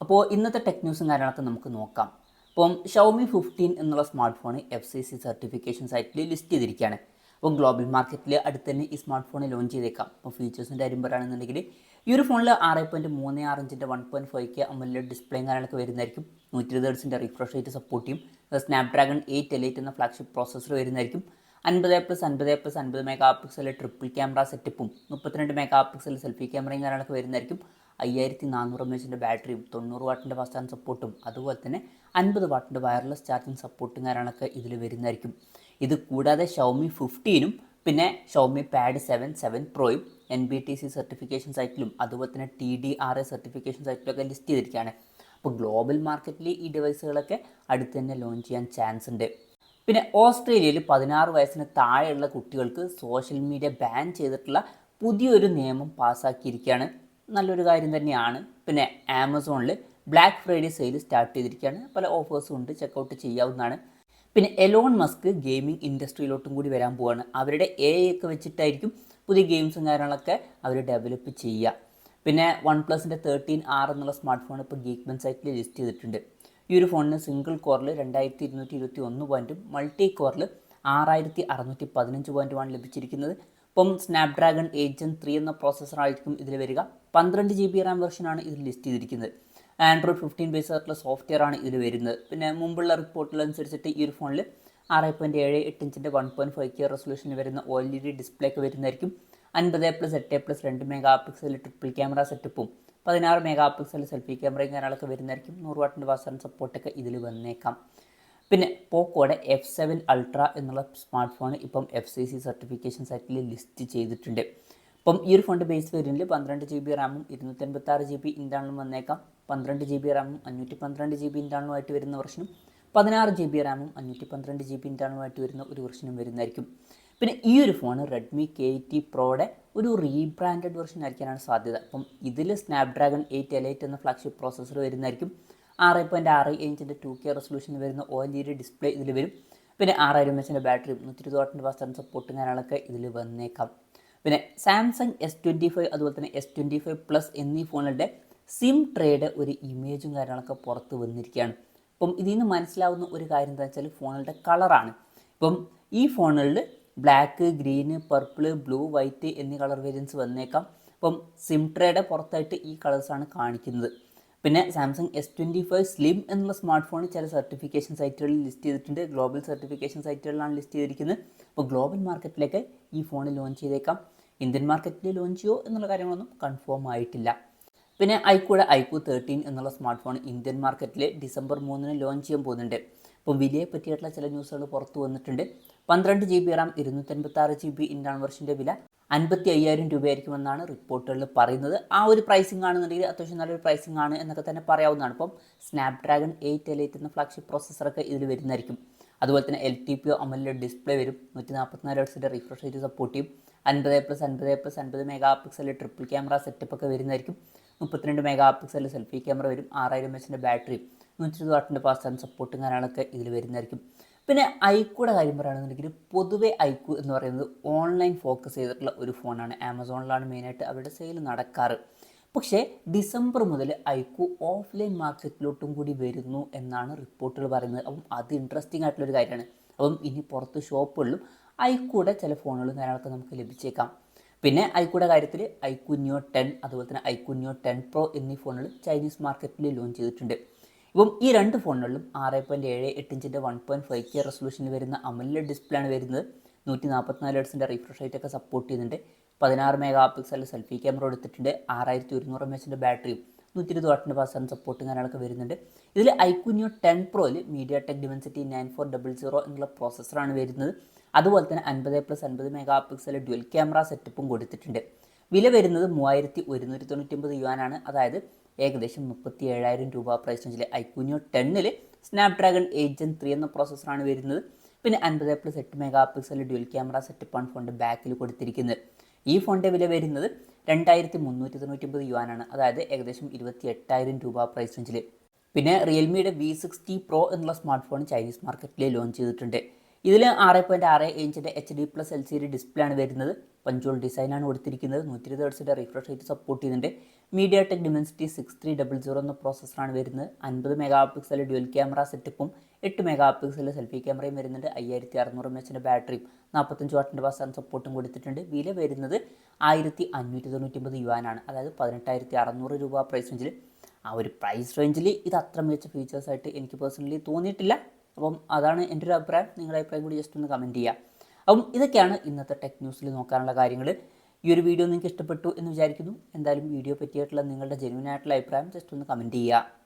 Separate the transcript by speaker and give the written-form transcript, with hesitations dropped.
Speaker 1: അപ്പോൾ ഇന്നത്തെ ടെക് ന്യൂസും കാര്യങ്ങളൊക്കെ നമുക്ക് നോക്കാം. അപ്പം ഷവോമി 15 എന്നുള്ള സ്മാർട്ട് ഫോൺ FCC സർട്ടിഫിക്കേഷൻ സൈറ്റിൽ ലിസ്റ്റ് ചെയ്തിരിക്കുകയാണ്. അപ്പോൾ ഗ്ലോബൽ മാർക്കറ്റിൽ അടുത്ത് തന്നെ ഈ സ്മാർട്ട് ഫോൺ ലോഞ്ച് ചെയ്തേക്കാം. അപ്പോൾ ഫീച്ചേഴ്സിൻ്റെ കാര്യം പറയുകയാണെന്നുണ്ടെങ്കിൽ ഈ ഒരു ഫോണിൽ 6.36 ഇഞ്ചിൻ്റെ 1.5K AMOLED ഡിസ്പ്ലേയും കാര്യങ്ങളൊക്കെ വരുന്നതായിരിക്കും. 120 ഹെർട്സിൻ്റെ റിഫ്രഷ് റേറ്റ് സപ്പോർട്ട് ചെയ്യും. സ്നാപ്ഡ്രാഗൺ 8 എന്ന ഫ്ലാഗ്ഷിപ്പ് പ്രോസസ്സർ വരുന്നതായിരിക്കും. 50+50+50 മെഗാ പിക്സൽ ട്രിപ്പിൾ ക്യാമറ സെറ്റപ്പും 32 മെഗാ പിക്സൽ സെൽഫി ക്യാമറയും കാര്യങ്ങളൊക്കെ വരുന്നതായിരിക്കും. 5400 mAh ബാറ്ററിയും 90 വാട്ടിൻ്റെ ഫാസ്റ്റ് ചാർജ് സപ്പോർട്ടും അതുപോലെ തന്നെ 50 വാട്ടിൻ്റെ വയർലെസ് ചാർജിങ് സപ്പോർട്ടും കാര്യങ്ങളൊക്കെ ഇതിൽ വരുന്നതായിരിക്കും. ഇത് കൂടാതെ ഷവോമി 15ഉം പിന്നെ ഷവോമി പാഡ് 7 പ്രോയും NBTC സർട്ടിഫിക്കേഷൻ സൈറ്റിലും അതുപോലെ തന്നെ TDRA സർട്ടിഫിക്കേഷൻ സൈറ്റിലൊക്കെ ലിസ്റ്റ് ചെയ്തിരിക്കുകയാണ്. അപ്പോൾ ഗ്ലോബൽ മാർക്കറ്റിൽ ഈ ഡിവൈസുകളൊക്കെ അടുത്ത് തന്നെ ലോഞ്ച് ചെയ്യാൻ ചാൻസ് ഉണ്ട്. പിന്നെ ഓസ്ട്രേലിയയിൽ 16 വയസ്സിന് താഴെയുള്ള കുട്ടികൾക്ക് സോഷ്യൽ മീഡിയ ബാൻ ചെയ്തിട്ടുള്ള പുതിയൊരു നിയമം പാസ്സാക്കിയിരിക്കുകയാണ്. നല്ലൊരു കാര്യം തന്നെയാണ്. പിന്നെ ആമസോണിൽ ബ്ലാക്ക് ഫ്രൈഡേ സെയിൽ സ്റ്റാർട്ട് ചെയ്തിരിക്കുകയാണ്. പല ഓഫേഴ്സും ഉണ്ട്, ചെക്കൗട്ട് ചെയ്യാവുന്നതാണ്. പിന്നെ എലോൺ മസ്ക് ഗെയിമിംഗ് ഇൻഡസ്ട്രിയിലോട്ടും കൂടി വരാൻ പോവുകയാണ്. അവരുടെ AI ഒക്കെ വെച്ചിട്ടായിരിക്കും പുതിയ ഗെയിംസും കാര്യങ്ങളൊക്കെ അവർ ഡെവലപ്പ് ചെയ്യുക. പിന്നെ OnePlusൻ്റെ 13R എന്നുള്ള സ്മാർട്ട് ഫോൺ ഇപ്പോൾ ഗീക്ക്ബെൻ സൈറ്റിൽ ലിസ്റ്റ് ചെയ്തിട്ടുണ്ട്. ഈ ഒരു ഫോണിന് സിംഗിൾ കോറിൽ 2221 പോയിൻറ്റും മൾട്ടി കോറിൽ 6615 പോയിൻറ്റുമാണ് ലഭിച്ചിരിക്കുന്നത്. ഇപ്പം സ്നാപ്ഡ്രാഗൺ 8 Gen 3 എന്ന പ്രോസസ്സറായിരിക്കും ഇതിൽ വരിക. 12 GB റാം വെർഷനാണ് ഇതിൽ ലിസ്റ്റ് ചെയ്തിരിക്കുന്നത്. ആൻഡ്രോയിഡ് 15 ബേസ് ആയിട്ടുള്ള സോഫ്റ്റ്വെയർ ആണ് ഇതിൽ വരുന്നത്. പിന്നെ മുമ്പുള്ള റിപ്പോർട്ടുകളനുസരിച്ചിട്ട് ഈ ഒരു ഫോണിൽ 6.78 ഇഞ്ചിൻ്റെ 1.5K റെസൊല്യൂഷനിൽ വരുന്ന OLED ഡിസ്പ്ലേ ഒക്കെ വരുന്നതായിരിക്കും. 50+8+2 മെഗാ പിക്സൽ ട്രിപ്പിൾ ക്യാമറ സെറ്റപ്പും 16 മെഗാ പിക്സൽ സെൽഫി ക്യാമറയും കാര്യങ്ങളൊക്കെ വരുന്നതായിരിക്കും. 100 വാട്ടിൻ്റെ ഫാസ്റ്റ് ചാർജ് സപ്പോർട്ടൊക്കെ ഇതിൽ വന്നേക്കാം. പിന്നെ പോക്കോയുടെ F7 Ultra എന്നുള്ള സ്മാർട്ട് ഫോൺ ഇപ്പം FCC സർട്ടിഫിക്കേഷൻ സൈറ്റിൽ ലിസ്റ്റ് ചെയ്തിട്ടുണ്ട്. ഇപ്പം ഈ ഒരു ഫോണിൻ്റെ ബേസ് വേരിയൻറ്റിൽ 12 GB റാമും 256 GB ഇൻറ്റേർണലും വന്നേക്കാം. 12 GB റാമും 512 GB ഇൻറ്റേർണലുമായിട്ട് വരുന്ന വെർഷനും 16 GB റാമും 512 GB ഇൻറ്റേർണലുമായിട്ട് വരുന്ന ഒരു വെർഷനും വരുന്നതായിരിക്കും. പിന്നെ ഈ ഒരു ഫോൺ റെഡ്മി K80 Proയുടെ ഒരു റീബ്രാൻഡഡ് വെർഷൻ ആയിരിക്കാനാണ് സാധ്യത. അപ്പം ഇതിൽ സ്നാപ്ഡ്രാഗൺ 8 Elite എന്ന ഫ്ലാഗ്ഷിപ്പ് പ്രോസസ്സർ വരുന്നതായിരിക്കും. 6.6 ഇഞ്ചിൻ്റെ 2K റെസൊല്യൂഷനിൽ വരുന്ന OLED ഡിസ്പ്ലേ ഇതിൽ വരും. പിന്നെ 6000 mAh ബാറ്ററിയും 120 വാട്ടിൻ്റെ ഫാസ്റ്റ് ചാർജ് സപ്പോർട്ടും കാര്യങ്ങളൊക്കെ ഇതിൽ വന്നേക്കാം. പിന്നെ സാംസങ് S25 അതുപോലെ തന്നെ S25 Plus എന്നീ ഫോണുകളുടെ സിം ട്രേയുടെ ഒരു ഇമേജും കാര്യങ്ങളൊക്കെ പുറത്ത് വന്നിരിക്കുകയാണ്. അപ്പം ഇതിൽ നിന്ന് മനസ്സിലാവുന്ന ഒരു കാര്യം എന്താ വെച്ചാൽ ഫോണുകളുടെ കളറാണ്. ഇപ്പം ഈ ഫോണുകളിൽ black, green, purple, blue, white എന്നീ കളർ വേരിയൻസ് വന്നേക്കാം. അപ്പം സിം ട്രേയുടെ പുറത്തായിട്ട് ഈ കളേഴ്സാണ് കാണിക്കുന്നത്. പിന്നെ സാംസങ് S25 സ്ലിം എന്നുള്ള സ്മാർട്ട് ഫോൺ ചില സർട്ടിഫിക്കേഷൻ സൈറ്റുകളിൽ ലിസ്റ്റ് ചെയ്തിട്ടുണ്ട്. ഗ്ലോബൽ സർട്ടിഫിക്കേഷൻ സൈറ്റുകളിലാണ് ലിസ്റ്റ് ചെയ്തിരിക്കുന്നത്. അപ്പോൾ ഗ്ലോബൽ മാർക്കറ്റിലേക്ക് ഈ ഫോൺ ലോഞ്ച് ചെയ്തേക്കാം. ഇന്ത്യൻ മാർക്കറ്റിൽ ലോഞ്ച് ചെയ്യുമോ എന്നുള്ള കാര്യങ്ങളൊന്നും കൺഫേം ആയിട്ടില്ല. പിന്നെ ഐക്കൂടെ iQOO 13 എന്നുള്ള സ്മാർട്ട് ഫോൺ ഇന്ത്യൻ മാർക്കറ്റിൽ ഡിസംബർ 3 ലോഞ്ച് ചെയ്യാൻ പോകുന്നുണ്ട്. അപ്പോൾ വിലയെ പറ്റിയിട്ടുള്ള ചില ന്യൂസുകൾ പുറത്തു വന്നിട്ടുണ്ട്. 12 GB റാം 256 GB ഇൻറ്റേർണൽ വെർഷൻ്റെ വില 55,000 രൂപയായിരിക്കുമെന്നാണ് റിപ്പോർട്ടുകളിൽ പറയുന്നത്. ആ ഒരു പ്രൈസിംഗ് ആണെന്നുണ്ടെങ്കിൽ അത്യാവശ്യം നല്ലൊരു പ്രൈസിംഗ് ആണ് എന്നൊക്കെ തന്നെ പറയാവുന്നതാണ്. ഇപ്പം സ്നാപ്ഡ്രാഗൺ 8 Elite എന്ന ഫ്ലാഗ്ഷിപ്പ് പ്രോസസ്സറൊക്കെ ഇതിൽ വരുന്നതായിരിക്കും. അതുപോലെ തന്നെ LTPO AMOLED ഡിസ്പ്ലേ വരും. 144 ഹെർട്സിൻ്റെ റിഫ്രഷ് റേറ്റ് സപ്പോർട്ട് ചെയ്യും. 50+50+50 mega pixel triple camera setup ഒക്കെ വരുന്നതായിരിക്കും. 32 മെഗാ പിക്സൽ സെൽഫി ക്യാമറ വരും. 6000 mAh ബാറ്ററിയും 120 വാട്ടിൻ്റെ ഫാസ്റ്റ് ചാർജ് സപ്പോർട്ടും കാര്യങ്ങളൊക്കെ ഇതിൽ വരുന്നതായിരിക്കും. പിന്നെ iQOOയുടെ കാര്യം പറയുകയാണെന്നുണ്ടെങ്കിൽ പൊതുവെ iQOO എന്ന് പറയുന്നത് ഓൺലൈൻ ഫോക്കസ് ചെയ്തിട്ടുള്ള ഒരു ഫോണാണ്. ആമസോണിലാണ് മെയിനായിട്ട് അവരുടെ സെയിൽ നടക്കാറ്. പക്ഷേ ഡിസംബർ മുതൽ iQOO ഓഫ്ലൈൻ മാർക്കറ്റിലോട്ടും കൂടി വരുന്നു എന്നാണ് റിപ്പോർട്ടുകൾ പറയുന്നത്. അപ്പം അത് ഇൻട്രസ്റ്റിംഗ് ആയിട്ടുള്ളൊരു കാര്യമാണ്. അപ്പം ഇനി പുറത്ത് ഷോപ്പുകളിലും iQOOയുടെ ചില ഫോണുകളും കാര്യങ്ങളൊക്കെ നമുക്ക് ലഭിച്ചേക്കാം. പിന്നെ iQOOയുടെ കാര്യത്തിൽ iQOO Neo 10 അതുപോലെ തന്നെ iQOO Neo 10 Pro എന്നീ ഫോണുകൾ ചൈനീസ് മാർക്കറ്റിൽ ലോഞ്ച് ചെയ്തിട്ടുണ്ട്. ഇപ്പം ഈ രണ്ട് ഫോണുകളിലും 6.78 ഇഞ്ചിൻ്റെ 1.5K റെസൊല്യൂഷനിൽ വരുന്ന AMOLED ഡിസ്പ്ലേ ആണ് വരുന്നത്. 144 ഹെർട്സിൻ്റെ റിഫ്രഷ് റേറ്റ് ഒക്കെ സപ്പോർട്ട് ചെയ്യുന്നുണ്ട്. 16 മെഗാ പിക്സൽ സെൽഫി ക്യാമറ എടുത്തിട്ടുണ്ട്. 6100 mAh ബാറ്ററിയും 120 വാട്ടിൻ്റെ ഫാസ്റ്റ് ചാർജ് സപ്പോർട്ടും കാര്യങ്ങളൊക്കെ വരുന്നുണ്ട്. ഇതിൽ iQOO Neo 10 Proയിൽ MediaTek Dimensity 9400 എന്നുള്ള പ്രോസസ്സറാണ് വരുന്നത്. അതുപോലെ തന്നെ 50+50 മെഗാ പിക്സൽ ഡ്യുവൽ ക്യാമറ സെറ്റപ്പും കൊടുത്തിട്ടുണ്ട്. വില വരുന്നത് 3199 യുവാനാണ്. അതായത് ഏകദേശം 37,000 രൂപ പ്രൈസ് റേഞ്ചിൽ. iQOO Neo 10ൽ സ്നാപ്ഡ്രാഗൺ 8 Gen 3 എന്ന പ്രോസസ്സറാണ് വരുന്നത്. പിന്നെ 50+8 മെഗാ പിക്സൽ ഡ്യുവൽ ക്യാമറ സെറ്റപ്പാണ് ഫോണിൻ്റെ ബാക്കിൽ കൊടുത്തിരിക്കുന്നത്. ഈ ഫോണിൻ്റെ വില വരുന്നത് 2399 യുവാനാണ്. അതായത് ഏകദേശം 28,000 രൂപ പ്രൈസ് റേഞ്ചിൽ. പിന്നെ റിയൽമിയുടെ V60 Pro എന്നുള്ള സ്മാർട്ട് ഫോൺ ചൈനീസ് മാർക്കറ്റിൽ ലോഞ്ച് ചെയ്തിട്ടുണ്ട്. ഇതിൽ 6.6 ഇഞ്ചിൻ്റെ HD+LCD ഡിസ്പ്ലേ ആണ് വരുന്നത്. പഞ്ചോൾ ഡിസൈനാണ് കൊടുത്തിരിക്കുന്നത്. 120 ഹെർട്സിൻ്റെ റിഫ്രഷ് റേറ്റ് സപ്പോർട്ട് ചെയ്യുന്നുണ്ട്. മീഡിയാടെക് ഡിമെൻസിറ്റി 6300 എന്ന പ്രോസസ്സറാണ് വരുന്നത്. 50 മെഗാ പിക്സൽ ഡ്യുവൽ ക്യാമറ സെറ്റപ്പും 8 മെഗാ പിക്സൽ സെൽഫി ക്യാമറയും വരുന്നുണ്ട്. 5600 mAh ബാറ്ററിയും 45 വാട്ടിൻ്റെ ഫാസ്റ്റ് സപ്പോർട്ടും കൊടുത്തിട്ടുണ്ട്. വില വരുന്നത് 1599 യുവാനാണ്, അതായത് 18,600 രൂപ പ്രൈസ് റേഞ്ചിൽ. ആ ഒരു പ്രൈസ് റേഞ്ചിൽ ഇത് അത്ര മികച്ച ഫീച്ചേഴ്സായിട്ട് എനിക്ക് പേഴ്സണലി തോന്നിയിട്ടില്ല. അപ്പം അതാണ് എൻ്റെ ഒരു അഭിപ്രായം. നിങ്ങളുടെ അഭിപ്രായം കൂടി ജസ്റ്റ് ഒന്ന് കമൻറ്റ് ചെയ്യുക. അപ്പം ഇതൊക്കെയാണ് ഇന്നത്തെ ടെക് ന്യൂസിൽ നോക്കാനുള്ള കാര്യങ്ങൾ. ഈ ഒരു വീഡിയോ നിങ്ങൾക്ക് ഇഷ്ടപ്പെട്ടു എന്ന് വിചാരിക്കുന്നു. എന്തായാലും വീഡിയോ പറ്റിയിട്ടുള്ള നിങ്ങളുടെ ജെന്യൂൻ ആയിട്ടുള്ള അഭിപ്രായം ജസ്റ്റ് ഒന്ന് കമൻറ്റ് ചെയ്യുക.